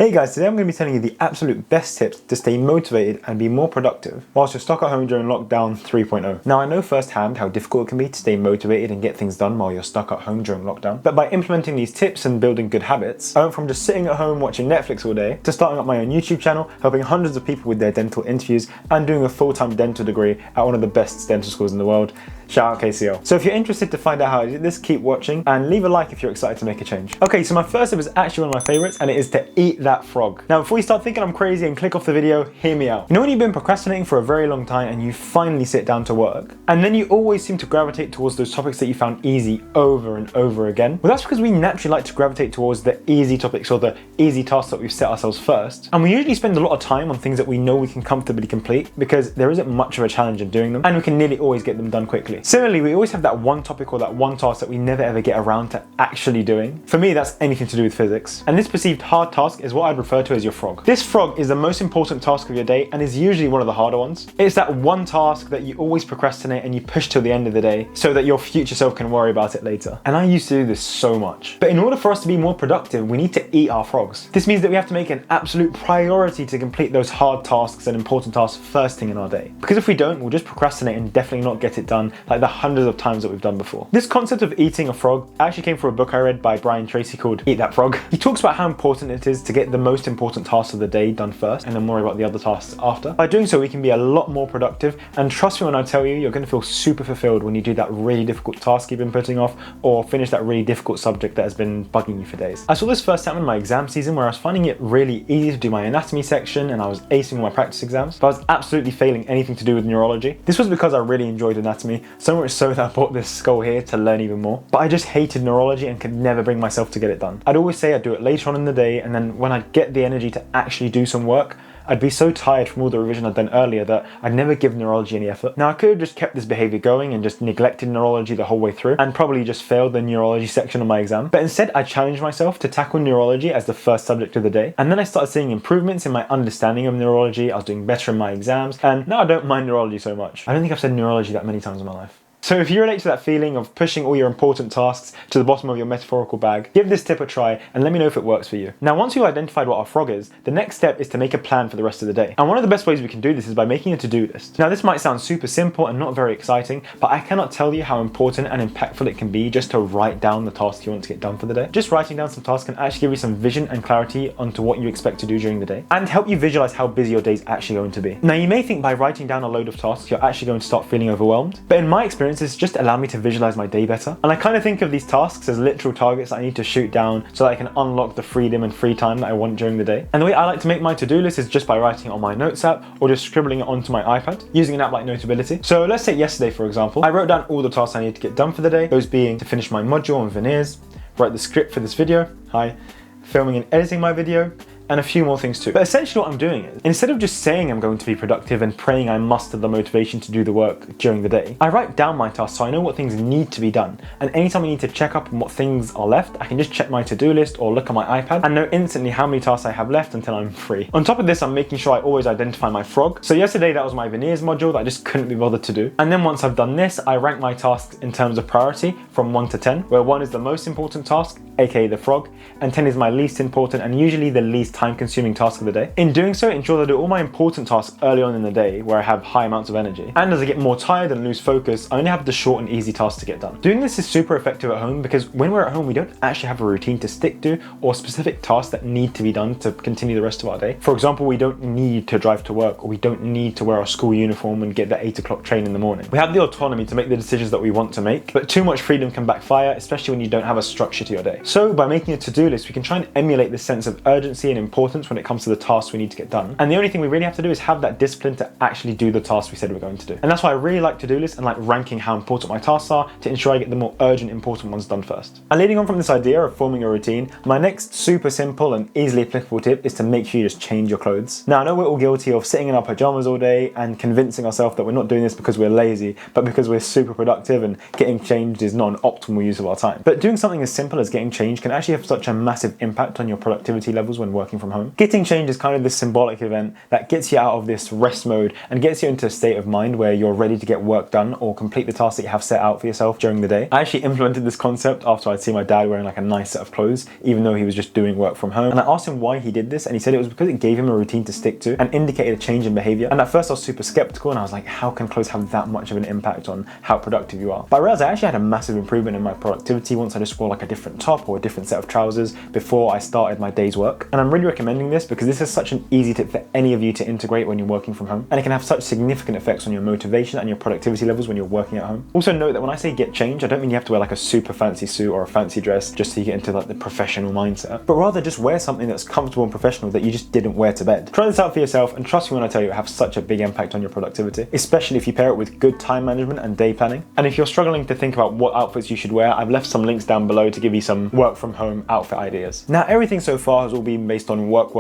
Hey guys, today I'm going to be telling you the absolute best tips to stay motivated and be more productive whilst you're stuck at home during lockdown 3.0. Now I know firsthand how difficult it can be to stay motivated and get things done while you're stuck at home during lockdown, but by implementing these tips and building good habits, I went from just sitting at home watching Netflix all day to starting up my own YouTube channel, helping hundreds of people with their dental interviews and doing a full-time dental degree at one of the best dental schools in the world. Shout out KCL. So if you're interested to find out how I did this, keep watching and leave a like if you're excited to make a change. Okay, so my first tip is actually one of my favorites, and it is to eat that frog. Now before you start thinking I'm crazy and click off the video, hear me out. You know when you've been procrastinating for a very long time and you finally sit down to work, and then you always seem to gravitate towards those topics that you found easy over and over again? Well, that's because we naturally like to gravitate towards the easy topics or the easy tasks that we've set ourselves first. And we usually spend a lot of time on things that we know we can comfortably complete because there isn't much of a challenge in doing them and we can nearly always get them done quickly. Similarly, we always have that one topic or that one task that we never ever get around to actually doing. For me, that's anything to do with physics. And this perceived hard task is what I'd refer to as your frog. This frog is the most important task of your day and is usually one of the harder ones. It's that one task that you always procrastinate and you push till the end of the day so that your future self can worry about it later. And I used to do this so much. But in order for us to be more productive, we need to eat our frogs. This means that we have to make an absolute priority to complete those hard tasks and important tasks first thing in our day. Because if we don't, we'll just procrastinate and definitely not get it done like the hundreds of times that we've done before. This concept of eating a frog actually came from a book I read by Brian Tracy called Eat That Frog. He talks about how important it is to get the most important tasks of the day done first and then worry about the other tasks after. By doing so, we can be a lot more productive, and trust me when I tell you, you're going to feel super fulfilled when you do that really difficult task you've been putting off or finish that really difficult subject that has been bugging you for days. I saw this first time in my exam season where I was finding it really easy to do my anatomy section and I was acing all my practice exams, but I was absolutely failing anything to do with neurology. This was because I really enjoyed anatomy, so much so that I bought this skull here to learn even more, but I just hated neurology and could never bring myself to get it done. I'd always say I'd do it later on in the day, and then when I'd get the energy to actually do some work, I'd be so tired from all the revision I'd done earlier that I'd never give neurology any effort. Now I could have just kept this behaviour going and just neglected neurology the whole way through and probably just failed the neurology section of my exam, but instead I challenged myself to tackle neurology as the first subject of the day, and then I started seeing improvements in my understanding of neurology. I was doing better in my exams, and now I don't mind neurology so much. I don't think I've said neurology that many times in my life. So if you relate to that feeling of pushing all your important tasks to the bottom of your metaphorical bag, give this tip a try and let me know if it works for you. Now once you've identified what our frog is, the next step is to make a plan for the rest of the day. And one of the best ways we can do this is by making a to-do list. Now this might sound super simple and not very exciting, but I cannot tell you how important and impactful it can be just to write down the tasks you want to get done for the day. Just writing down some tasks can actually give you some vision and clarity onto what you expect to do during the day and help you visualize how busy your day is actually going to be. Now you may think by writing down a load of tasks you're actually going to start feeling overwhelmed, but in my experience it's just allowed me to visualize my day better. And I kind of think of these tasks as literal targets that I need to shoot down so that I can unlock the freedom and free time that I want during the day. And the way I like to make my to-do list is just by writing it on my notes app or just scribbling it onto my iPad using an app like Notability. So let's take yesterday for example. I wrote down all the tasks I need to get done for the day, those being to finish my module on veneers, write the script for this video, filming and editing my video, and a few more things too. But essentially what I'm doing is, instead of just saying I'm going to be productive and praying I muster the motivation to do the work during the day, I write down my tasks so I know what things need to be done. And anytime I need to check up on what things are left, I can just check my to-do list or look at my iPad and know instantly how many tasks I have left until I'm free. On top of this, I'm making sure I always identify my frog. So yesterday that was my veneers module that I just couldn't be bothered to do. And then once I've done this, I rank my tasks in terms of priority from 1 to 10, where 1 is the most important task, aka the frog, and 10 is my least important and usually the least time-consuming task of the day. In doing so, it ensures I do all my important tasks early on in the day where I have high amounts of energy. And as I get more tired and lose focus, I only have the short and easy tasks to get done. Doing this is super effective at home because when we're at home, we don't actually have a routine to stick to or specific tasks that need to be done to continue the rest of our day. For example, we don't need to drive to work or we don't need to wear our school uniform and get the 8 o'clock train in the morning. We have the autonomy to make the decisions that we want to make, but too much freedom can backfire, especially when you don't have a structure to your day. So by making a to-do list, we can try and emulate this sense of urgency and importance when it comes to the tasks we need to get done. And the only thing we really have to do is have that discipline to actually do the tasks we said we're going to do. And that's why I really like to-do lists and like ranking how important my tasks are to ensure I get the more urgent, important ones done first. And leading on from this idea of forming a routine, my next super simple and easily applicable tip is to make sure you just change your clothes. Now I know we're all guilty of sitting in our pajamas all day and convincing ourselves that we're not doing this because we're lazy, but because we're super productive and getting changed is not an optimal use of our time. But doing something as simple as getting changed change can actually have such a massive impact on your productivity levels when working from home. Getting change is kind of this symbolic event that gets you out of this rest mode and gets you into a state of mind where you're ready to get work done or complete the tasks that you have set out for yourself during the day. I actually implemented this concept after I'd seen my dad wearing like a nice set of clothes, even though he was just doing work from home. And I asked him why he did this, and he said it was because it gave him a routine to stick to and indicated a change in behavior. And at first I was super skeptical, and I was like, how can clothes have that much of an impact on how productive you are? But I realized I actually had a massive improvement in my productivity once I just wore like a different top or a different set of trousers before I started my day's work. And I'm really recommending this because this is such an easy tip for any of you to integrate when you're working from home, and it can have such significant effects on your motivation and your productivity levels when you're working at home. Also note that when I say get change, I don't mean you have to wear like a super fancy suit or a fancy dress just so you get into like the professional mindset, but rather just wear something that's comfortable and professional that you just didn't wear to bed. Try this out for yourself, and trust me when I tell you it has such a big impact on your productivity, especially if you pair it with good time management and day planning. And if you're struggling to think about what outfits you should wear, I've left some links down below to give you some work from home outfit ideas. Now, everything so far has all been based on work,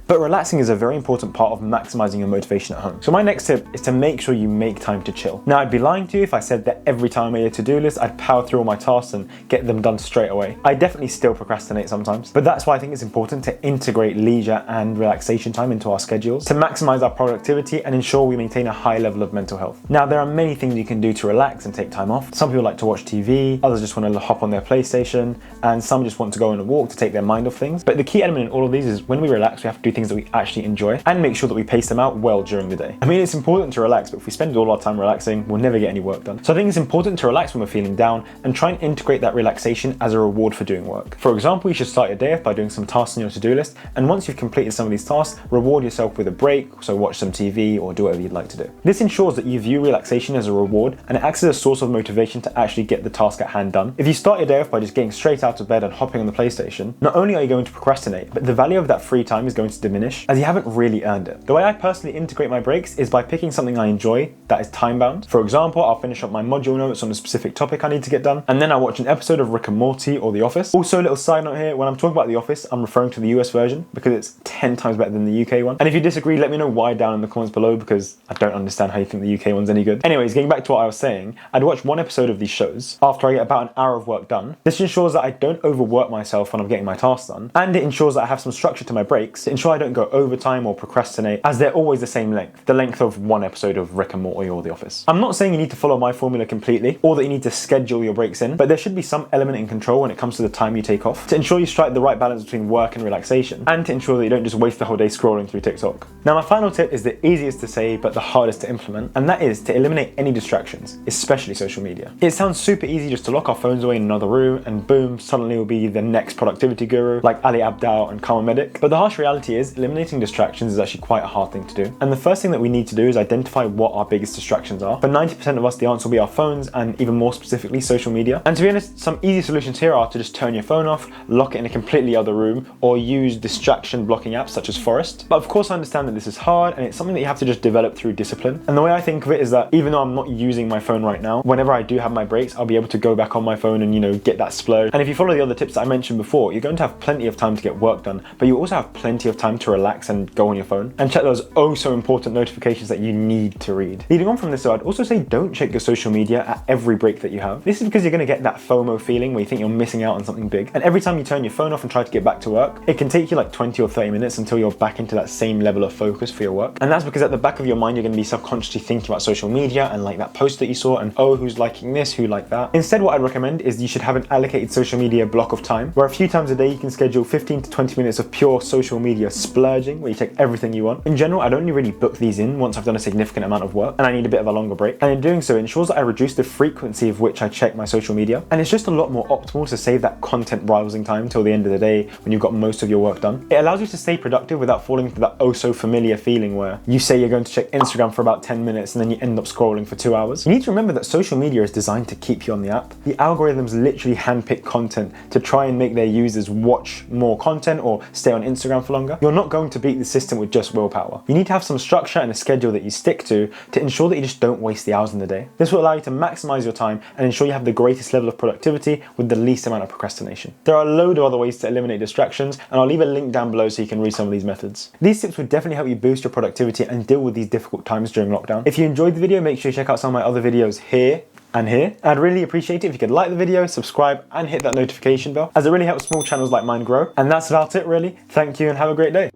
but relaxing is a very important part of maximizing your motivation at home. So my next tip is to make sure you make time to chill. Now, I'd be lying to you if I said that every time I made a to-do list, I'd power through all my tasks and get them done straight away. I definitely still procrastinate sometimes, but that's why I think it's important to integrate leisure and relaxation time into our schedules to maximize our productivity and ensure we maintain a high level of mental health. Now, there are many things you can do to relax and take time off. Some people like to watch TV, others just want to hop on their PlayStation, and some just want to go on a walk to take their mind off things. But the key element in all of these is when we relax, we have to do things that we actually enjoy and make sure that we pace them out well during the day. I mean, it's important to relax, but if we spend all our time relaxing, we'll never get any work done. So I think it's important to relax when we're feeling down and try and integrate that relaxation as a reward for doing work. For example, you should start your day off by doing some tasks on your to-do list, and once you've completed some of these tasks, reward yourself with a break, so watch some TV or do whatever you'd like to do. This ensures that you view relaxation as a reward, and it acts as a source of motivation to actually get the task at hand done. If you start your day off by just getting straight out of bed and hopping on the PlayStation, not only are you going to procrastinate, but the value of that free time is going to diminish as you haven't really earned it. The way I personally integrate my breaks is by picking something I enjoy that is time bound. For example, I'll finish up my module notes on a specific topic I need to get done, and then I watch an episode of Rick and Morty or The Office. Also, a little side note here, when I'm talking about The Office, I'm referring to the US version because it's 10 times better than the UK one. And if you disagree, let me know why down in the comments below, because I don't understand how you think the UK one's any good. Anyways, getting back to what I was saying, I'd watch one episode of these shows after I get about an hour of work done. This ensures that I don't overwork myself when I'm getting my tasks done, and it ensures that I have some structure to my breaks to ensure I don't go overtime or procrastinate, as they're always the same length, the length of one episode of Rick and Morty or The Office. I'm not saying you need to follow my formula completely, or that you need to schedule your breaks in, but there should be some element in control when it comes to the time you take off, to ensure you strike the right balance between work and relaxation, and to ensure that you don't just waste the whole day scrolling through TikTok. Now, my final tip is the easiest to say, but the hardest to implement, and that is to eliminate any distractions, especially social media. It sounds super easy just to lock our phones away in another room, and boom, suddenly we'll be the next productivity guru like Ali Abdaal and Karma Medic. But the harsh reality is, eliminating distractions is actually quite a hard thing to do. And the first thing that we need to do is identify what our biggest distractions are. For 90% of us, the answer will be our phones, and even more specifically, social media. And to be honest, some easy solutions here are to just turn your phone off, lock it in a completely other room, or use distraction blocking apps such as Forest. But of course, I understand that this is hard, and it's something that you have to just develop through discipline. And the way I think of it is that even though I'm not using my phone right now, whenever I do have my breaks, I'll be able to go back on my phone and, get that splurge. And if you follow the other tips that I mentioned before, you're going to have plenty of time to get work done, but you also have plenty of time to relax and go on your phone and check those oh so important notifications that you need to read. Leading on from this, though, I'd also say don't check your social media at every break that you have. This is because you're going to get that FOMO feeling where you think you're missing out on something big. And every time you turn your phone off and try to get back to work, it can take you like 20 or 30 minutes until you're back into that same level of focus for your work. And that's because at the back of your mind, you're going to be subconsciously thinking about social media and like that post that you saw and oh, who's liking this, who liked that. Instead, what I'd recommend is you should have an allocated social media block of time where a few times a day you can schedule 15 to 20 minutes of pure social media splurging where you check everything you want. In general, I'd only really book these in once I've done a significant amount of work and I need a bit of a longer break. And in doing so, it ensures that I reduce the frequency of which I check my social media. And it's just a lot more optimal to save that content browsing time till the end of the day when you've got most of your work done. It allows you to stay productive without falling into that oh so familiar feeling where you say you're going to check Instagram for about 10 minutes and then you end up scrolling for 2 hours. You need to remember that social media is designed to keep you on the app. The algorithms literally handpick content to try and make their users watch more content or stay on Instagram for longer. You're not going to beat the system with just willpower. You need to have some structure and a schedule that you stick to ensure that you just don't waste the hours in the day. This will allow you to maximize your time and ensure you have the greatest level of productivity with the least amount of procrastination. There are a load of other ways to eliminate distractions, and I'll leave a link down below so you can read some of these methods. These tips would definitely help you boost your productivity and deal with these difficult times during lockdown. If you enjoyed the video, make sure you check out some of my other videos here and here. I'd really appreciate it if you could like the video, subscribe, and hit that notification bell, as it really helps small channels like mine grow. And that's about it really. Thank you and have a great day.